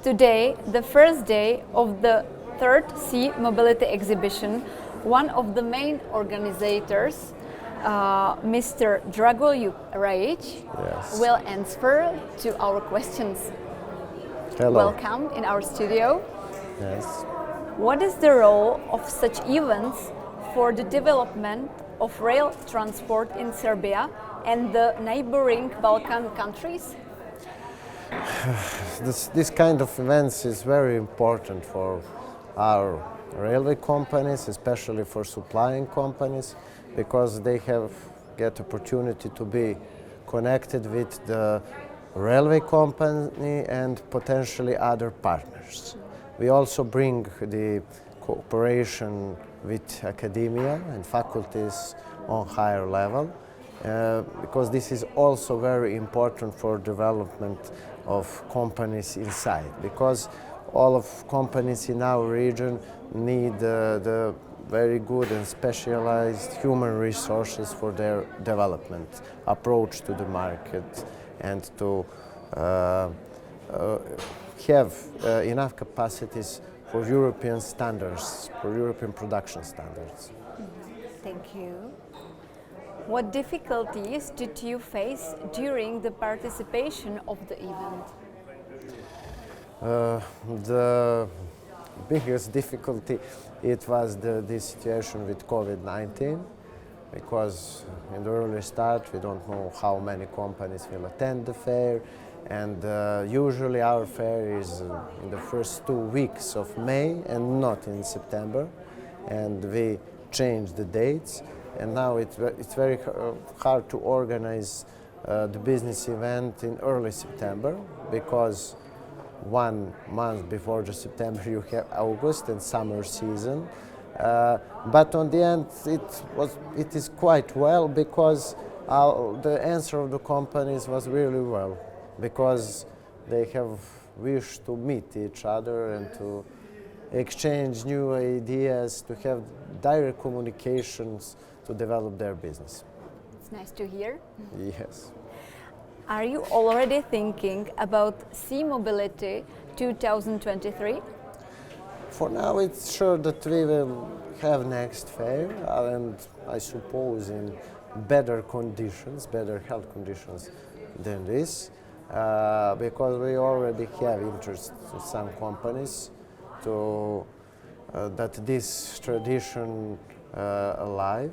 Today, the first day of the third Sea Mobility exhibition, one of the main organizers, Mr. Dragoljub Rajic, will answer to our questions. Hello. Welcome in our studio. Yes. What is the role of such events for the development of rail transport in Serbia and the neighboring Balkan countries? This kind of events is very important for our railway companies, especially for supplying companies, because they get opportunity to be connected with the railway company and potentially other partners. We also bring the cooperation with academia and faculties on higher level, because this is also very important for development of companies inside, because all of companies in our region need the very good and specialized human resources for their development, approach to the market, and to have enough capacities for European standards, for European production standards. Thank you. What difficulties did you face during the participation of the event? The biggest difficulty it was the situation with COVID-19, because in the early start we don't know how many companies will attend the fair, and usually our fair is in the first 2 weeks of May and not in September, and we changed the dates. And now it's very hard to organize the business event in early September, because 1 month before the September you have August and summer season. But on the end it is quite well, because the answer of the companies was really well, because they have wished to meet each other and to exchange new ideas, to have direct communications to develop their business. It's nice to hear. Yes. Are you already thinking about Sea Mobility 2023? For now it's sure that we will have next fair, and I suppose in better conditions, better health conditions than this, because we already have interest in some companies to that this tradition alive,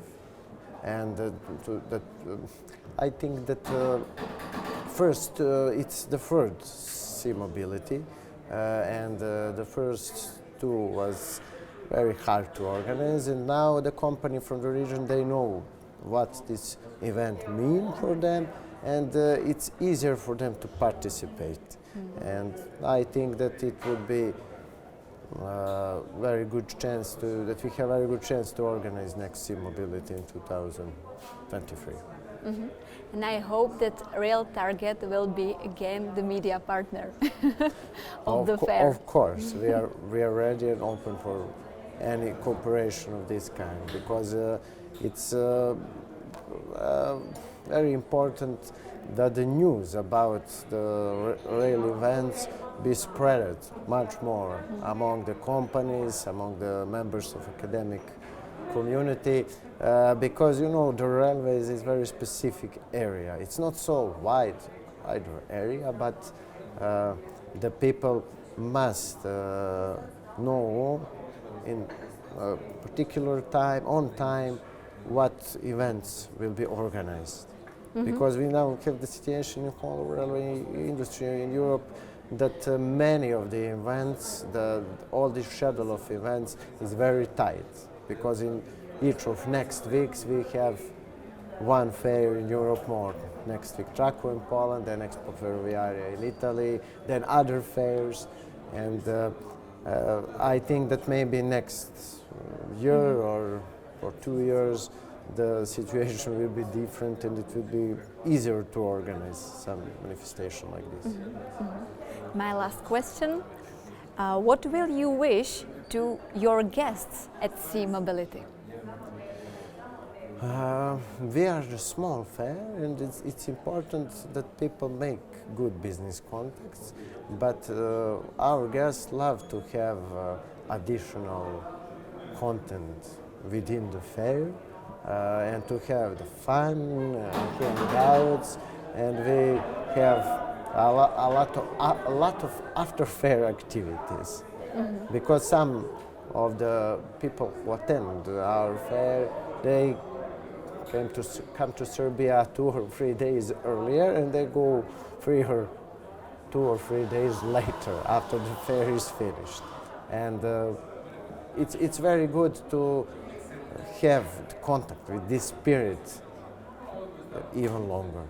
and I think that first it's the third Sea Mobility, and the first two was very hard to organize, and now the company from the region, they know what this event means for them, and it's easier for them to participate. And I think that it would be very good chance that we have a very good chance to organize next Sea Mobility in 2023. And I hope that RAILTARGET will be again the media partner of the fair. Of course, we are ready and open for any cooperation of this kind, because it's very important that the news about the rail events be spread much more among the companies, among the members of academic community, because you know the railways is a very specific area. It's not so wide area, but the people must know in a particular time, on time, what events will be organized. Because we now have the situation in the whole railway industry in Europe that many of the events, all the schedule of events is very tight, because in each of next weeks we have one fair in Europe more. Next week Traco in Poland, then Expo Ferroviaria in Italy, then other fairs, and I think that maybe next year or 2 years the situation will be different, and it will be easier to organize some manifestation like this. My last question, what will you wish to your guests at Sea Mobility? We are a small fair, and it's important that people make good business contacts, but our guests love to have additional content within the fair and to have the fun, hangouts, and we have a lot of after-fair activities. Because some of the people who attend our fair, they come to Serbia 2 or 3 days earlier, and they go 2 or 3 days later after the fair is finished. And it's very good to have contact with this spirit even longer.